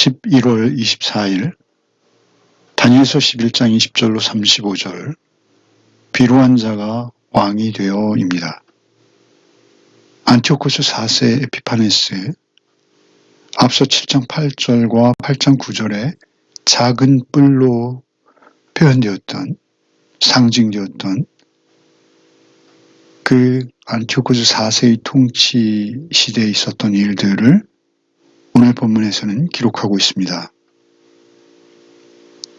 11월 24일 다니엘서 11장 20절로 35절 비루한 자가 왕이 되어입니다. 안티오코스 4세 에피파네스 앞서 7장 8절과 8장 9절에 작은 뿔로 표현되었던 상징되었던 그 안티오코스 4세의 통치 시대에 있었던 일들을 오늘 본문에서는 기록하고 있습니다.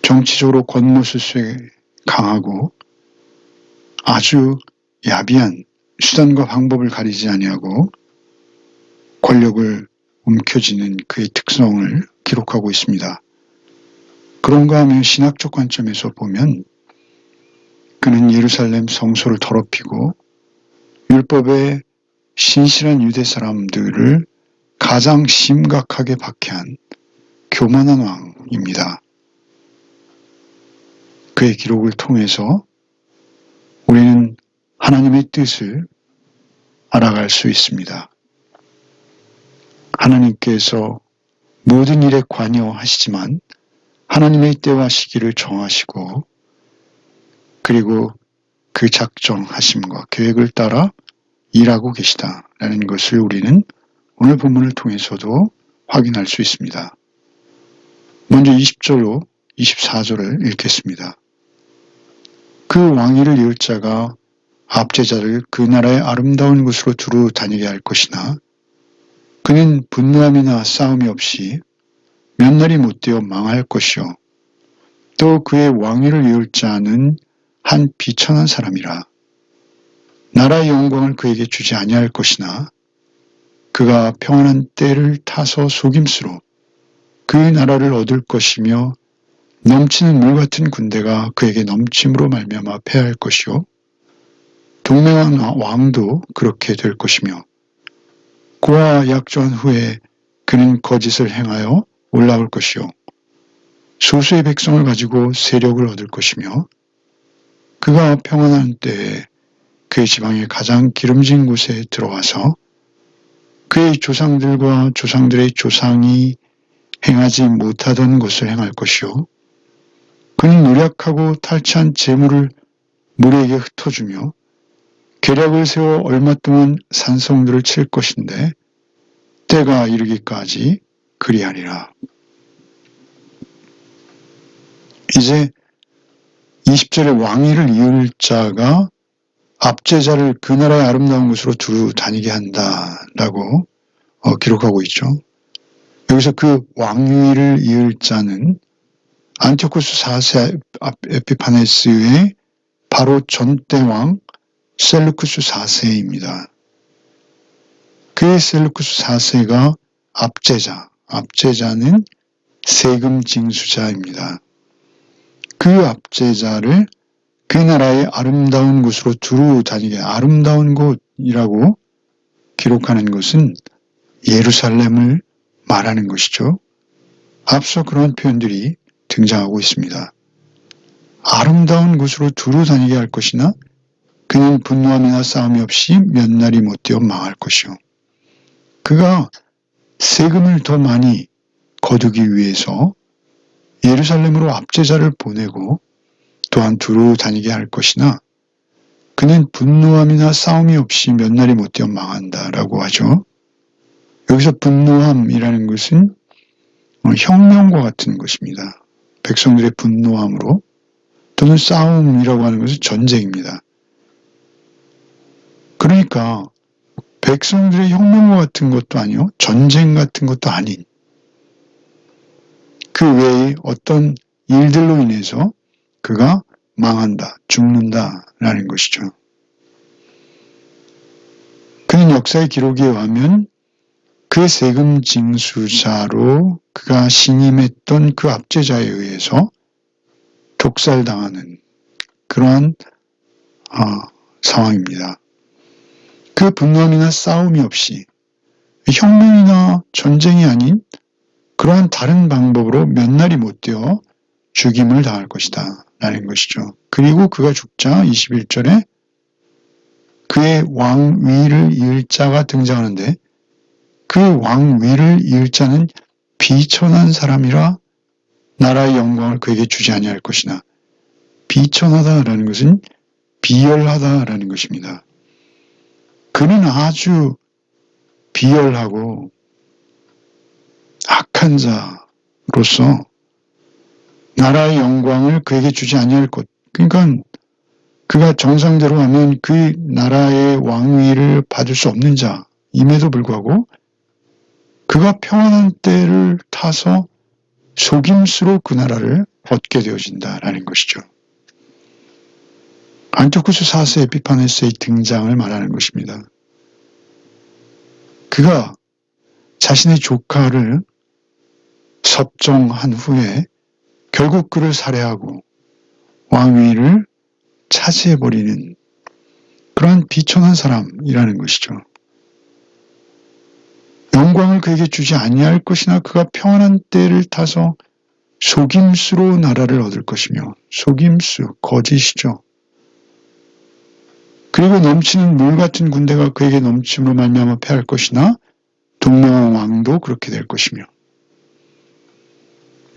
정치적으로 권모술수에 강하고 아주 야비한 수단과 방법을 가리지 아니하고 권력을 움켜쥐는 그의 특성을 기록하고 있습니다. 그런가 하면 신학적 관점에서 보면 그는 예루살렘 성소를 더럽히고 율법에 신실한 유대 사람들을 가장 심각하게 박해한 교만한 왕입니다. 그의 기록을 통해서 우리는 하나님의 뜻을 알아갈 수 있습니다. 하나님께서 모든 일에 관여하시지만 하나님의 때와 시기를 정하시고 그리고 그 작정하심과 계획을 따라 일하고 계시다라는 것을 우리는 오늘 본문을 통해서도 확인할 수 있습니다. 먼저 20절로 24절을 읽겠습니다. 그 왕위를 이을 자가 압제자를 그 나라의 아름다운 곳으로 두루 다니게 할 것이나 그는 분노함이나 싸움이 없이 몇 날이 못되어 망할 것이요 또 그의 왕위를 이을 자는 한 비천한 사람이라 나라의 영광을 그에게 주지 아니할 것이나 그가 평안한 때를 타서 속임수로 그 나라를 얻을 것이며 넘치는 물 같은 군대가 그에게 넘침으로 말미암아 패할 것이요 동맹한 왕도 그렇게 될 것이며 그와 약조한 후에 그는 거짓을 행하여 올라올 것이요 소수의 백성을 가지고 세력을 얻을 것이며 그가 평안한 때에 그의 지방의 가장 기름진 곳에 들어와서 그의 조상들과 조상들의 조상이 행하지 못하던 것을 행할 것이요 그는 노력하고 탈취한 재물을 무리에게 흩어주며 계략을 세워 얼마 동안 산성들을 칠 것인데 때가 이르기까지 그리하리라. 이제 20절에 왕위를 이을 자가 압제자를 그 나라의 아름다운 곳으로 두루 다니게 한다라고 기록하고 있죠. 여기서 그 왕위를 이을 자는 안티오코스 4세 에피파네스의 바로 전대왕 셀루쿠스 4세입니다. 그 셀루쿠스 4세가 압제자는 세금 징수자입니다. 그 압제자를 그 나라의 아름다운 곳으로 두루 다니게 아름다운 곳이라고 기록하는 것은 예루살렘을 말하는 것이죠. 앞서 그런 표현들이 등장하고 있습니다. 아름다운 곳으로 두루 다니게 할 것이나 그는 분노함이나 싸움이 없이 몇 날이 못되어 망할 것이요. 그가 세금을 더 많이 거두기 위해서 예루살렘으로 압제자를 보내고 또한 두루 다니게 할 것이나 그는 분노함이나 싸움이 없이 몇 날이 못되어 망한다라고 하죠. 여기서 분노함이라는 것은 혁명과 같은 것입니다. 백성들의 분노함으로 또는 싸움이라고 하는 것은 전쟁입니다. 그러니까 백성들의 혁명과 같은 것도 아니요 전쟁 같은 것도 아닌 그 외에 어떤 일들로 인해서 그가 망한다, 죽는다라는 것이죠. 그는 역사의 기록에 의하면 그 세금 징수자로 그가 신임했던 그 압제자에 의해서 독살당하는 그러한 상황입니다. 그 분노함이나 싸움이 없이 혁명이나 전쟁이 아닌 그러한 다른 방법으로 몇 날이 못되어 죽임을 당할 것이다 라는 것이죠. 그리고 그가 죽자 21절에 그의 왕위를 이을 자가 등장하는데 그 왕위를 이을 자는 비천한 사람이라 나라의 영광을 그에게 주지 아니할 것이나, 비천하다라는 것은 비열하다라는 것입니다. 그는 아주 비열하고 악한 자로서 나라의 영광을 그에게 주지 아니할 것. 그러니까 그가 정상대로 하면 그 나라의 왕위를 받을 수 없는 자임에도 불구하고 그가 평안한 때를 타서 속임수로 그 나라를 얻게 되어진다라는 것이죠. 안티오쿠스 4세 에피파네스의 등장을 말하는 것입니다. 그가 자신의 조카를 섭정한 후에 결국 그를 살해하고 왕위를 차지해버리는 그러한 비천한 사람이라는 것이죠. 영광을 그에게 주지 아니할 것이나 그가 평안한 때를 타서 속임수로 나라를 얻을 것이며, 속임수, 거짓이죠. 그리고 넘치는 물 같은 군대가 그에게 넘침으로 말미암아 패할 것이나 동맹한 왕도 그렇게 될 것이며.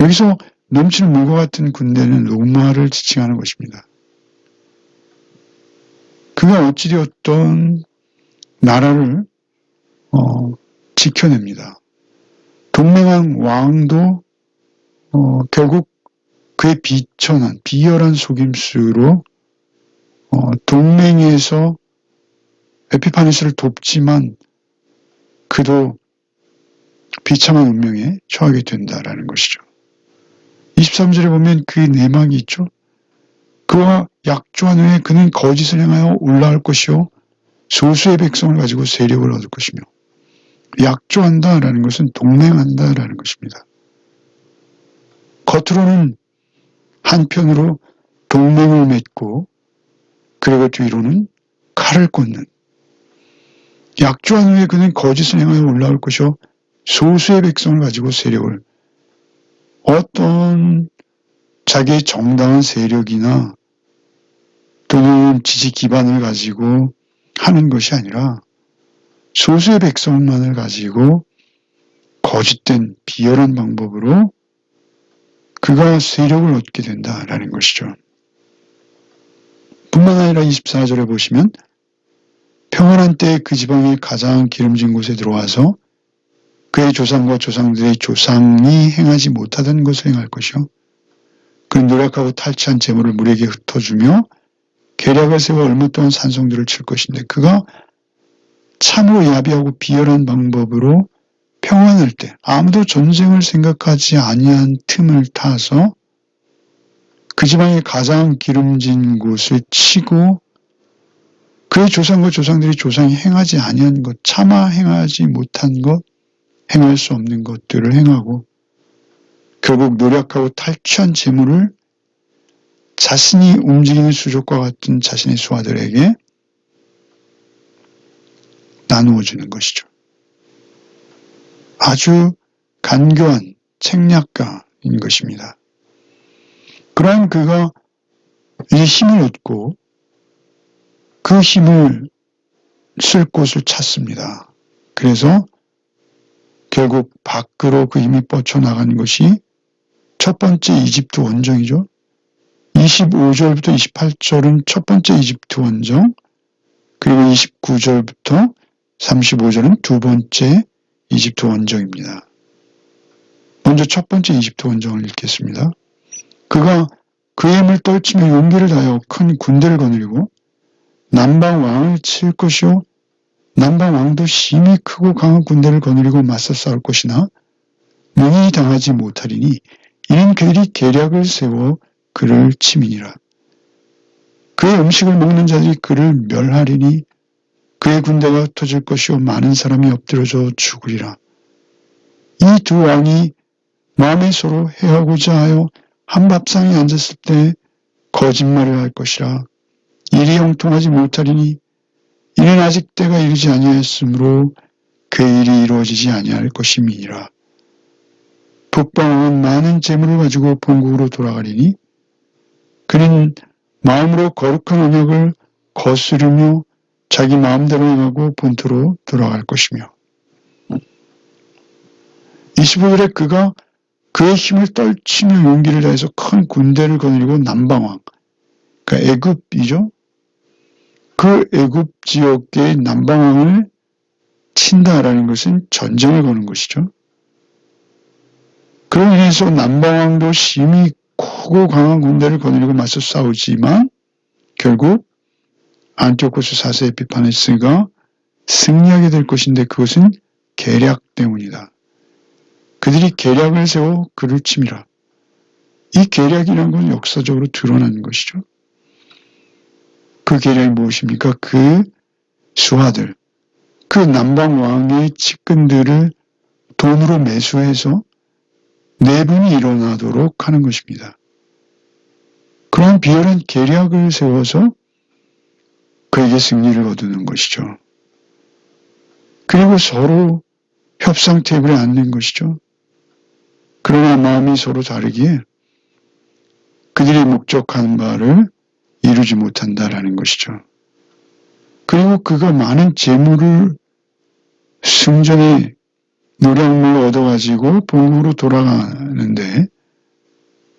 여기서 넘치는 물과 같은 군대는 로마를 지칭하는 것입니다. 그가 어찌되었던 나라를 지켜냅니다. 동맹한 왕도 결국 그의 비천한, 비열한 속임수로 동맹에서 에피파네스를 돕지만 그도 비참한 운명에 처하게 된다라는 것이죠. 23절에 보면 그 내막이 있죠. 그와 약조한 후에 그는 거짓을 행하여 올라갈 것이요 소수의 백성을 가지고 세력을 얻을 것이며, 약조한다라는 것은 동맹한다라는 것입니다. 겉으로는 한편으로 동맹을 맺고 그리고 뒤로는 칼을 꽂는, 약조한 후에 그는 거짓을 행하여 올라올 것이요 소수의 백성을 가지고 세력을, 어떤 자기의 정당한 세력이나 또는 지지 기반을 가지고 하는 것이 아니라 소수의 백성만을 가지고 거짓된 비열한 방법으로 그가 세력을 얻게 된다라는 것이죠. 뿐만 아니라 24절에 보시면 평안한 때에 그 지방의 가장 기름진 곳에 들어와서 그의 조상과 조상들의 조상이 행하지 못하던 것을 행할 것이요. 그는 노력하고 탈취한 재물을 물에게 흩어주며 계략을 세워 얼마 동안 산성들을 칠 것인데, 그가 참으로 야비하고 비열한 방법으로 평안할 때 아무도 전쟁을 생각하지 아니한 틈을 타서 그 지방의 가장 기름진 곳을 치고 그의 조상과 조상들이 조상이 행하지 아니한 것, 차마 행하지 못한 것, 행할 수 없는 것들을 행하고 결국 노력하고 탈취한 재물을 자신이 움직이는 수족과 같은 자신의 수하들에게 나누어 주는 것이죠. 아주 간교한 책략가인 것입니다. 그러한 그가 이제 힘을 얻고 그 힘을 쓸 곳을 찾습니다. 그래서 결국 밖으로 그 힘이 뻗쳐나간 것이 첫 번째 이집트 원정이죠. 25절부터 28절은 첫 번째 이집트 원정, 그리고 29절부터 35절은 두 번째 이집트 원정입니다. 먼저 첫 번째 이집트 원정을 읽겠습니다. 그가 그의 힘을 떨치며 용기를 다하여 큰 군대를 거느리고 남방 왕을 칠 것이요 남방 왕도 심히 크고 강한 군대를 거느리고 맞서 싸울 것이나 능히 당하지 못하리니 이는 그들이 계략을 세워 그를 치미니라. 그의 음식을 먹는 자들이 그를 멸하리니 그의 군대가 흩어질 것이요 많은 사람이 엎드려져 죽으리라. 이 두 왕이 마음에 서로 해하고자 하여 한 밥상에 앉았을 때 거짓말을 할 것이라. 일이 형통하지 못하리니 이는 아직 때가 이르지 아니하였으므로 그 일이 이루어지지 아니할 것임이니라. 북방왕은 많은 재물을 가지고 본국으로 돌아가리니 그는 마음으로 거룩한 언약을 거스르며 자기 마음대로 행하고 본토로 돌아갈 것이며. 이 25절에 그가 그의 힘을 떨치며 용기를 다해서 큰 군대를 거느리고 남방왕, 그러니까 애굽이죠. 그 애굽 지역의 남방왕을 친다라는 것은 전쟁을 거는 것이죠. 그로 인해서 남방왕도 심히 크고 강한 군대를 거느리고 맞서 싸우지만 결국 안티오코스 4세 에피파네스가 승리하게 될 것인데 그것은 계략 때문이다. 그들이 계략을 세워 그를 치미라. 이 계략이라는 건 역사적으로 드러난 것이죠. 그 계략이 무엇입니까? 그 수하들, 그 남방왕의 측근들을 돈으로 매수해서 내분이 일어나도록 하는 것입니다. 그런 비열한 계략을 세워서 그에게 승리를 거두는 것이죠. 그리고 서로 협상 테이블에 앉는 것이죠. 그러나 마음이 서로 다르기에 그들이 목적한 바를 이루지 못한다라는 것이죠. 그리고 그가 많은 재물을 승전의 노량물을 얻어가지고 본국으로 돌아가는데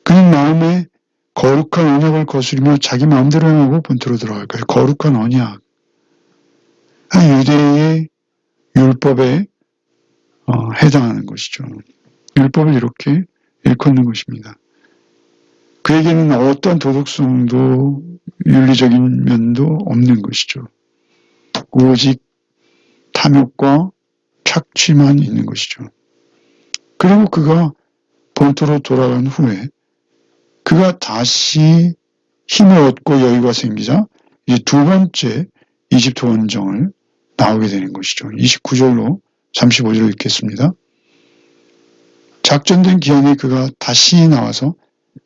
그는 마음에 거룩한 언약을 거스리며 자기 마음대로 하고 본토로 들어갈 거예요. 거룩한 언약. 유대의 율법에 해당하는 것이죠. 율법을 이렇게 일컫는 것입니다. 그에게는 어떤 도덕성도 윤리적인 면도 없는 것이죠. 오직 탐욕과 착취만 있는 것이죠. 그리고 그가 본토로 돌아간 후에 그가 다시 힘을 얻고 여유가 생기자 이제 두 번째 이집트 원정을 나오게 되는 것이죠. 29절로 35절을 읽겠습니다. 작전된 기한에 그가 다시 나와서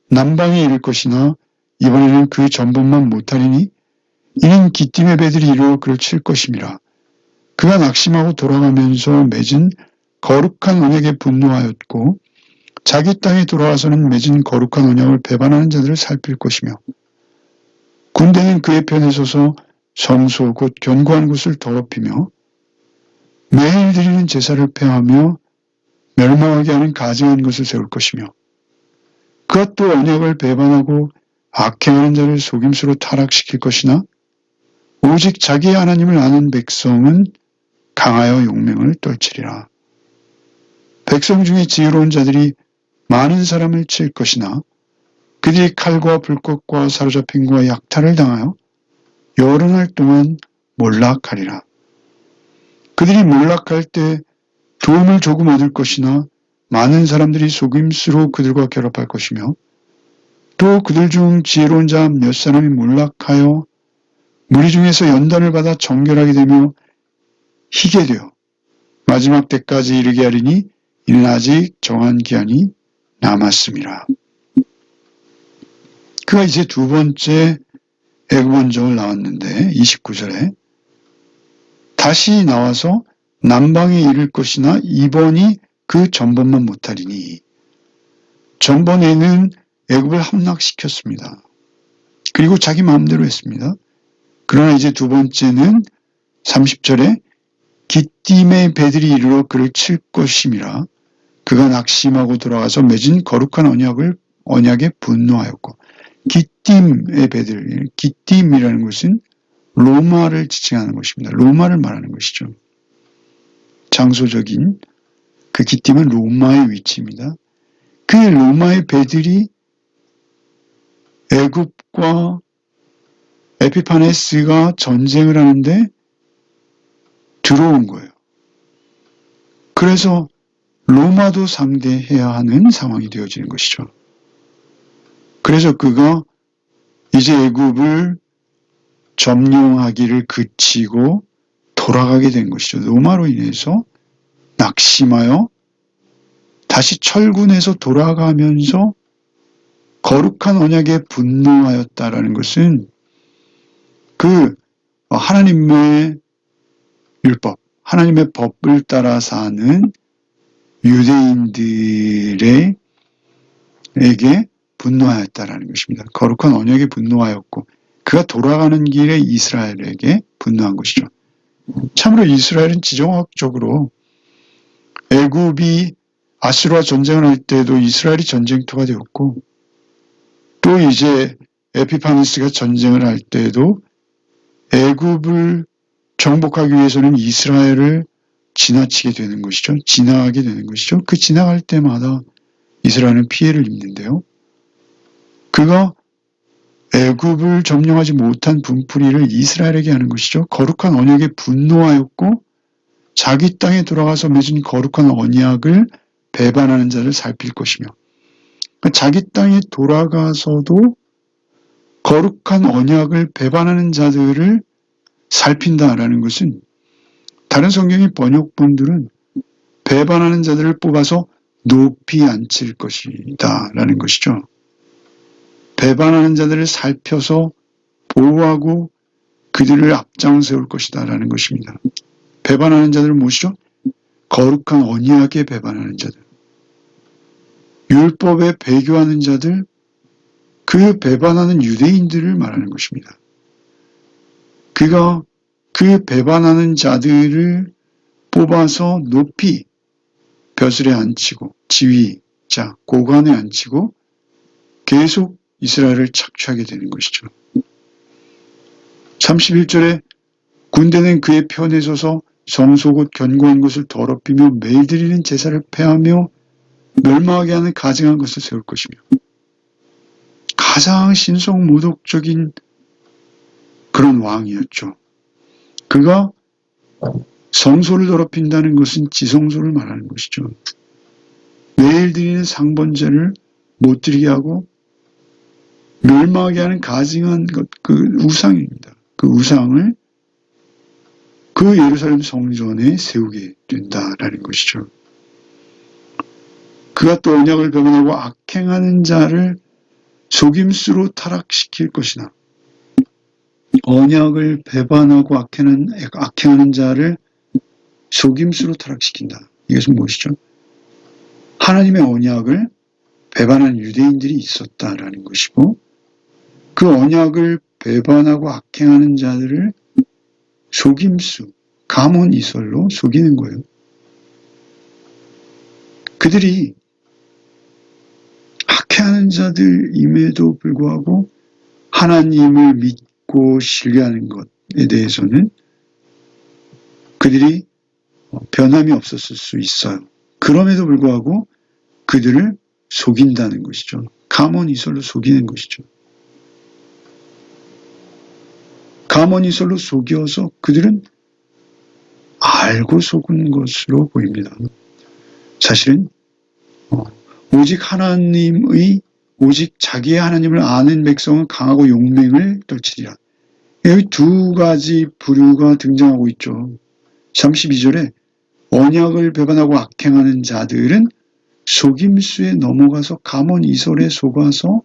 남방에 이를 것이나 이번에는 그 전번만 못하리니 이는 기띔의 배들이 이루어 그를 칠 것임이라. 그가 낙심하고 돌아가면서 맺은 거룩한 언약에 분노하였고 자기 땅에 돌아와서는 맺은 거룩한 언약을 배반하는 자들을 살필 것이며 군대는 그의 편에 서서 성소 곧 견고한 곳을 더럽히며 매일 드리는 제사를 폐하며 멸망하게 하는 가증한 것을 세울 것이며 그가 또 언약을 배반하고 악행하는 자를 속임수로 타락시킬 것이나 오직 자기의 하나님을 아는 백성은 강하여 용맹을 떨치리라. 백성 중에 지혜로운 자들이 많은 사람을 칠 것이나 그들이 칼과 불꽃과 사로잡힘과 약탈을 당하여 여러 날 동안 몰락하리라. 그들이 몰락할 때 도움을 조금 얻을 것이나 많은 사람들이 속임수로 그들과 결합할 것이며 또 그들 중 지혜로운 자 몇 사람이 몰락하여 무리 중에서 연단을 받아 정결하게 되며 희게 되어 마지막 때까지 이르게 하리니 이는 아직 정한 기한이 남았습니다. 그가 이제 두 번째 애굽 원정을 나왔는데 29절에 다시 나와서 남방에 이를 것이나 이번이 그 전번만 못하리니 전번에는 애굽을 함락시켰습니다. 그리고 자기 마음대로 했습니다. 그러나 이제 두 번째는 30절에 기띔의 배들이 이르러 그를 칠 것임이라. 그가 낙심하고 돌아가서 맺은 거룩한 언약에 분노하였고 기띔의 배들, 기띔이라는 것은 로마를 지칭하는 것입니다. 로마를 말하는 것이죠. 장소적인 그 기띔은 로마의 위치입니다. 그 로마의 배들이 애굽과 에피파네스가 전쟁을 하는데 들어온 거예요. 그래서 로마도 상대해야 하는 상황이 되어지는 것이죠. 그래서 그가 이제 애굽을 점령하기를 그치고 돌아가게 된 것이죠. 로마로 인해서 낙심하여 다시 철군해서 돌아가면서 거룩한 언약에 분노하였다라는 것은 그 하나님의 율법, 하나님의 법을 따라 사는 유대인들에게 분노하였다라는 것입니다. 거룩한 언약에 분노하였고 그가 돌아가는 길에 이스라엘에게 분노한 것이죠. 참으로 이스라엘은 지정학적으로 애굽이 아수르와 전쟁을 할 때도 이스라엘이 전쟁터가 되었고, 또 이제 에피파네스가 전쟁을 할 때도 애굽을 정복하기 위해서는 이스라엘을 지나치게 되는 것이죠. 지나가게 되는 것이죠. 그 지나갈 때마다 이스라엘은 피해를 입는데요. 그가 애굽을 점령하지 못한 분풀이를 이스라엘에게 하는 것이죠. 거룩한 언약에 분노하였고 자기 땅에 돌아가서 맺은 거룩한 언약을 배반하는 자를 살필 것이며, 그러니까 자기 땅에 돌아가서도 거룩한 언약을 배반하는 자들을 살핀다라는 것은, 다른 성경의 번역본들은 배반하는 자들을 뽑아서 높이 앉힐 것이다 라는 것이죠. 배반하는 자들을 살펴서 보호하고 그들을 앞장 세울 것이다 라는 것입니다. 배반하는 자들은 무엇이죠? 거룩한 언약에 배반하는 자들, 율법에 배교하는 자들, 그 배반하는 유대인들을 말하는 것입니다. 그가 그 배반하는 자들을 뽑아서 높이 벼슬에 앉히고 지휘자, 고관에 앉히고 계속 이스라엘을 착취하게 되는 것이죠. 31절에 군대는 그의 편에 서서 성소 곧 견고한 것을 더럽히며 매일 드리는 제사를 폐하며 멸망하게 하는 가증한 것을 세울 것이며, 가장 신성모독적인 그런 왕이었죠. 그가 성소를 더럽힌다는 것은 지성소를 말하는 것이죠. 매일 드리는 상번제를 못 드리게 하고 멸망하게 하는 가증한 것, 그 우상입니다. 그 우상을 그 예루살렘 성전에 세우게 된다라는 것이죠. 그가 또 언약을 배반하고 악행하는 자를 속임수로 타락시킬 것이나, 언약을 배반하고 악행하는 자를 속임수로 타락시킨다. 이것은 무엇이죠? 하나님의 언약을 배반한 유대인들이 있었다라는 것이고, 그 언약을 배반하고 악행하는 자들을 속임수, 가문이설로 속이는 거예요. 그들이 악행하는 자들임에도 불구하고 하나님을 믿고 신뢰하는 것에 대해서는 그들이 변함이 없었을 수 있어요. 그럼에도 불구하고 그들을 속인다는 것이죠. 가문이설로 속이는 것이죠. 가문이설로 속여서 그들은 알고 속은 것으로 보입니다. 사실은 오직 하나님의, 오직 자기의 하나님을 아는 백성은 강하고 용맹을 떨치리라. 여기 두 가지 부류가 등장하고 있죠. 32절에 언약을 배반하고 악행하는 자들은 속임수에 넘어가서 가문이설에 속아서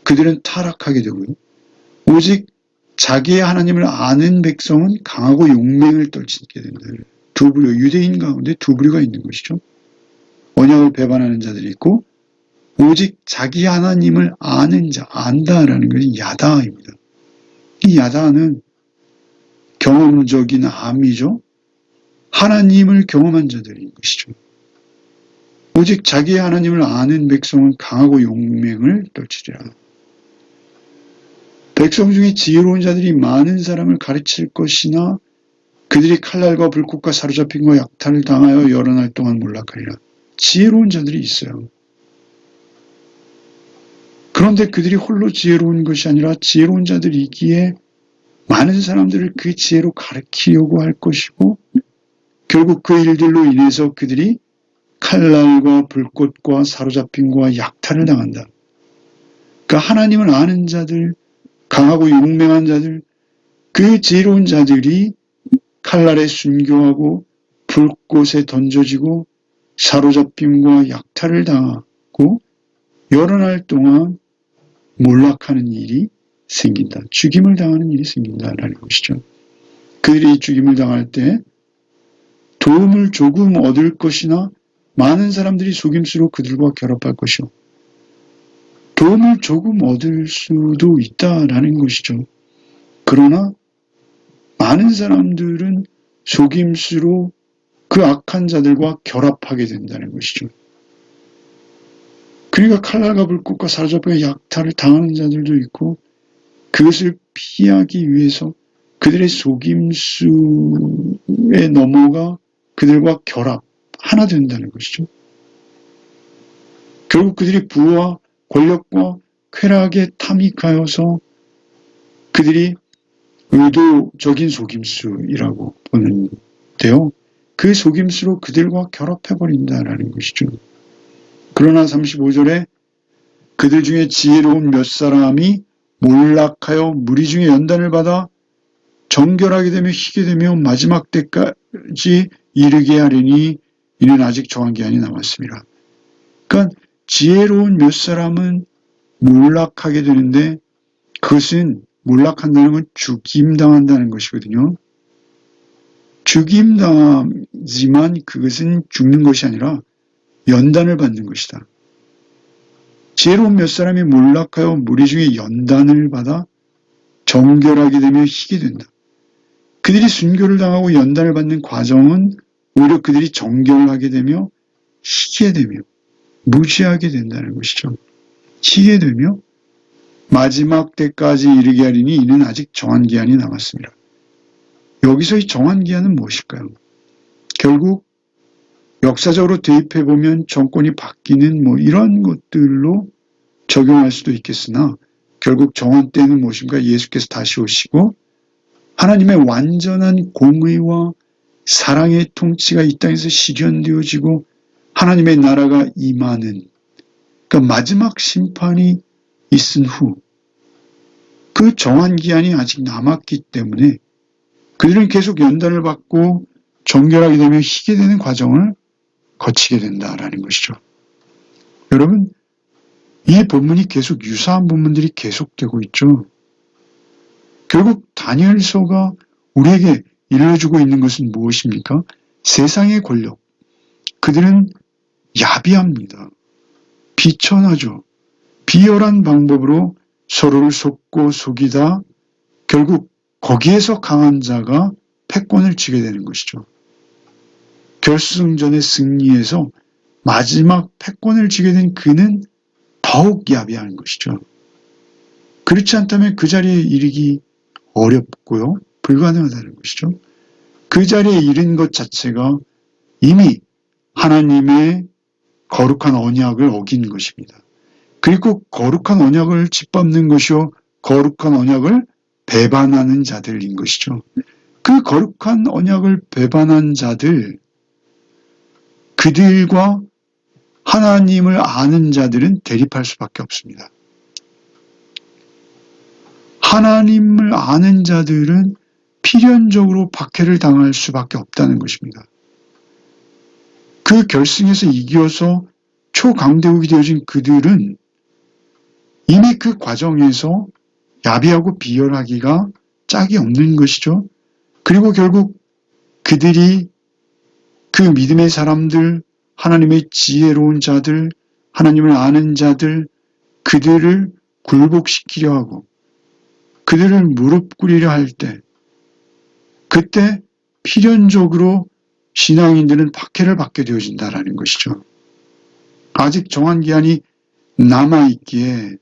그들은 타락하게 되고요. 오직 자기의 하나님을 아는 백성은 강하고 용맹을 떨치게 된다. 두 부류, 유대인 가운데 두 부류가 있는 것이죠. 언약을 배반하는 자들이 있고, 오직 자기 하나님을 아는 자, 안다라는 것이 야다입니다. 이 야다는 경험적인 암이죠. 하나님을 경험한 자들인 것이죠. 오직 자기의 하나님을 아는 백성은 강하고 용맹을 떨치리라. 백성 중에 지혜로운 자들이 많은 사람을 가르칠 것이나 그들이 칼날과 불꽃과 사로잡힘과 약탈을 당하여 여러 날 동안 몰락하리라. 지혜로운 자들이 있어요. 그런데 그들이 홀로 지혜로운 것이 아니라 지혜로운 자들이기에 많은 사람들을 그 지혜로 가르치려고 할 것이고, 결국 그 일들로 인해서 그들이 칼날과 불꽃과 사로잡힘과 약탈을 당한다. 그러니까 하나님을 아는 자들, 강하고 용맹한 자들, 그 지혜로운 자들이 칼날에 순교하고 불꽃에 던져지고 사로잡힘과 약탈을 당하고 여러 날 동안 몰락하는 일이 생긴다. 죽임을 당하는 일이 생긴다라는 것이죠. 그들이 죽임을 당할 때 도움을 조금 얻을 것이나 많은 사람들이 속임수로 그들과 결합할 것이요. 도움을 조금 얻을 수도 있다라는 것이죠. 그러나 많은 사람들은 속임수로 그 악한 자들과 결합하게 된다는 것이죠. 그러니까 칼날과 불꽃과 사로잡혀 약탈을 당하는 자들도 있고 그것을 피하기 위해서 그들의 속임수에 넘어가 그들과 결합, 하나 된다는 것이죠. 결국 그들이 부와 권력과 쾌락에 탐닉하여서 그들이 의도적인 속임수이라고 보는데요. 그 속임수로 그들과 결합해버린다라는 것이죠. 그러나 35절에 그들 중에 지혜로운 몇 사람이 몰락하여 무리 중에 연단을 받아 정결하게 되며 희게 되며 마지막 때까지 이르게 하리니 이는 아직 정한 기한이 남았습니다. 그러니까 지혜로운 몇 사람은 몰락하게 되는데 그것은 몰락한다는 건 죽임당한다는 것이거든요. 죽임당하지만 그것은 죽는 것이 아니라 연단을 받는 것이다. 지혜로운 몇 사람이 몰락하여 무리 중에 연단을 받아 정결하게 되며 희게 된다. 그들이 순교를 당하고 연단을 받는 과정은 오히려 그들이 정결하게 되며 희게 되며 무시하게 된다는 것이죠. 희게 되며 마지막 때까지 이르게 하리니 이는 아직 정한 기한이 남았습니다. 여기서의 정한 기한은 무엇일까요? 결국 역사적으로 대입해보면 정권이 바뀌는 이런 것들로 적용할 수도 있겠으나 결국 정한 때는 무엇인가? 예수께서 다시 오시고 하나님의 완전한 공의와 사랑의 통치가 이 땅에서 실현되어지고 하나님의 나라가 임하는 그러니까 마지막 심판이 있은 후 그 정한 기한이 아직 남았기 때문에 그들은 계속 연단을 받고 정결하게 되며 희게 되는 과정을 거치게 된다라는 것이죠. 여러분, 이 본문이 계속 유사한 본문들이 계속되고 있죠. 결국 다니엘서가 우리에게 일러주고 있는 것은 무엇입니까? 세상의 권력. 그들은 야비합니다. 비천하죠. 비열한 방법으로 서로를 속고 속이다 결국 거기에서 강한 자가 패권을 쥐게 되는 것이죠. 결승전의 승리에서 마지막 패권을 쥐게 된 그는 더욱 야비한 것이죠. 그렇지 않다면 그 자리에 이르기 어렵고요. 불가능하다는 것이죠. 그 자리에 이른 것 자체가 이미 하나님의 거룩한 언약을 어긴 것입니다. 그리고 거룩한 언약을 짓밟는 것이요. 거룩한 언약을 배반하는 자들인 것이죠. 그 거룩한 언약을 배반한 자들, 그들과 하나님을 아는 자들은 대립할 수밖에 없습니다. 하나님을 아는 자들은 필연적으로 박해를 당할 수밖에 없다는 것입니다. 그 결승에서 이겨서 초강대국이 되어진 그들은 이미 그 과정에서 야비하고 비열하기가 짝이 없는 것이죠. 그리고 결국 그들이 그 믿음의 사람들, 하나님의 지혜로운 자들, 하나님을 아는 자들, 그들을 굴복시키려 하고 그들을 무릎 꿇이려 할 때, 그때 필연적으로 신앙인들은 박해를 받게 되어진다라는 것이죠. 아직 정한 기한이 남아있기에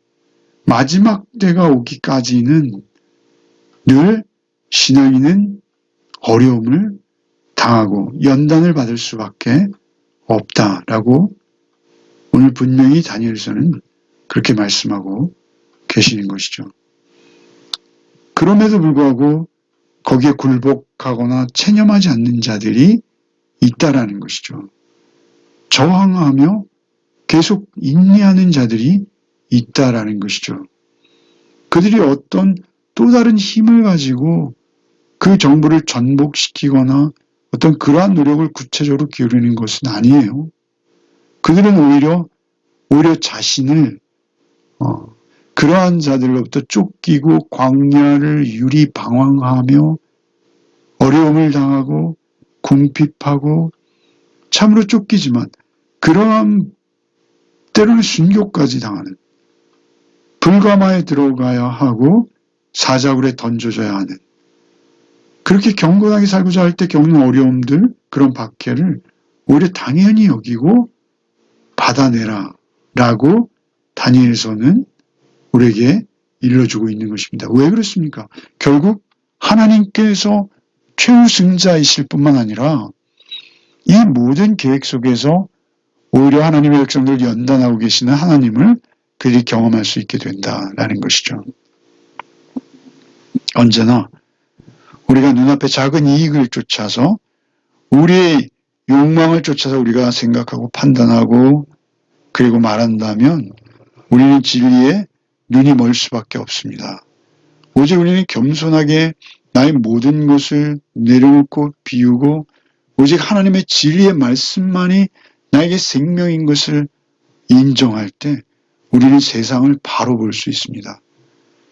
마지막 때가 오기까지는 늘 신앙인은 어려움을 당하고 연단을 받을 수밖에 없다라고 오늘 분명히 다니엘서는 그렇게 말씀하고 계시는 것이죠. 그럼에도 불구하고 거기에 굴복하거나 체념하지 않는 자들이 있다라는 것이죠. 저항하며 계속 인내하는 자들이 있다라는 것이죠. 그들이 어떤 또 다른 힘을 가지고 그 정부를 전복시키거나 어떤 그러한 노력을 구체적으로 기울이는 것은 아니에요. 그들은 오히려 자신을 그러한 자들로부터 쫓기고 광야를 유리방황하며 어려움을 당하고 궁핍하고 참으로 쫓기지만 그러한 때로는 순교까지 당하는 불가마에 들어가야 하고 사자굴에 던져져야 하는 그렇게 경건하게 살고자 할 때 겪는 어려움들, 그런 박해를 오히려 당연히 여기고 받아내라 라고 다니엘서는 우리에게 일러주고 있는 것입니다. 왜 그렇습니까? 결국 하나님께서 최우승자이실 뿐만 아니라 이 모든 계획 속에서 오히려 하나님의 백성들을 연단하고 계시는 하나님을 그들이 경험할 수 있게 된다라는 것이죠. 언제나 우리가 눈앞에 작은 이익을 쫓아서 우리의 욕망을 쫓아서 우리가 생각하고 판단하고 그리고 말한다면 우리는 진리에 눈이 멀 수밖에 없습니다. 오직 우리는 겸손하게 나의 모든 것을 내려놓고 비우고 오직 하나님의 진리의 말씀만이 나에게 생명인 것을 인정할 때 우리는 세상을 바로 볼 수 있습니다.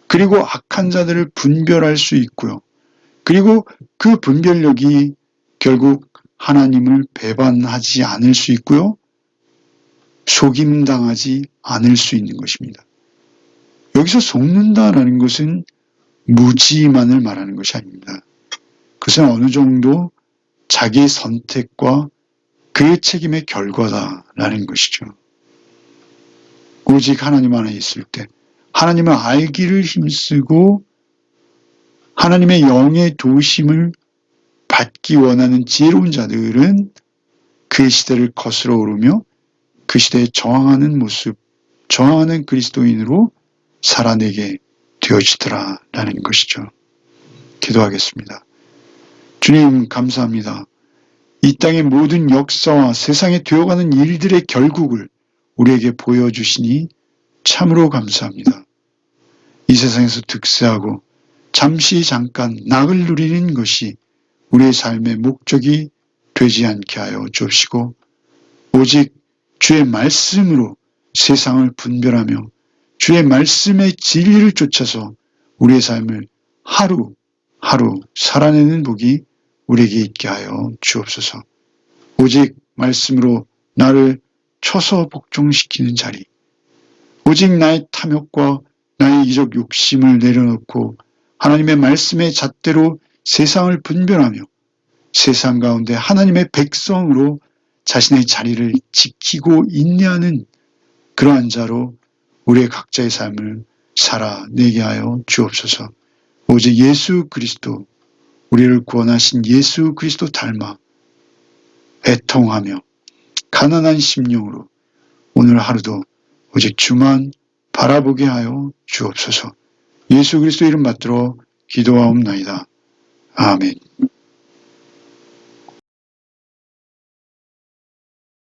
그리고 악한 자들을 분별할 수 있고요. 그리고 그 분별력이 결국 하나님을 배반하지 않을 수 있고요. 속임당하지 않을 수 있는 것입니다. 여기서 속는다라는 것은 무지만을 말하는 것이 아닙니다. 그것은 어느 정도 자기의 선택과 그의 책임의 결과다라는 것이죠. 오직 하나님 안에 있을 때 하나님을 알기를 힘쓰고 하나님의 영의 도우심을 받기 원하는 지혜로운 자들은 그 시대를 거스러 오르며 그 시대에 저항하는 모습, 저항하는 그리스도인으로 살아내게 되어지더라라는 것이죠. 기도하겠습니다. 주님 감사합니다. 이 땅의 모든 역사와 세상에 되어가는 일들의 결국을 우리에게 보여주시니 참으로 감사합니다. 이 세상에서 득세하고 잠시 잠깐 낙을 누리는 것이 우리의 삶의 목적이 되지 않게 하여 주옵시고 오직 주의 말씀으로 세상을 분별하며 주의 말씀의 진리를 쫓아서 우리의 삶을 하루하루 살아내는 복이 우리에게 있게 하여 주옵소서. 오직 말씀으로 나를 쳐서 복종시키는 자리, 오직 나의 탐욕과 나의 이기적 욕심을 내려놓고 하나님의 말씀의 잣대로 세상을 분별하며 세상 가운데 하나님의 백성으로 자신의 자리를 지키고 인내하는 그러한 자로 우리의 각자의 삶을 살아내게 하여 주옵소서. 오직 예수 그리스도, 우리를 구원하신 예수 그리스도 닮아 애통하며 가난한 심령으로 오늘 하루도 오직 주만 바라보게 하여 주옵소서. 예수 그리스도 이름 받들어 기도하옵나이다. 아멘.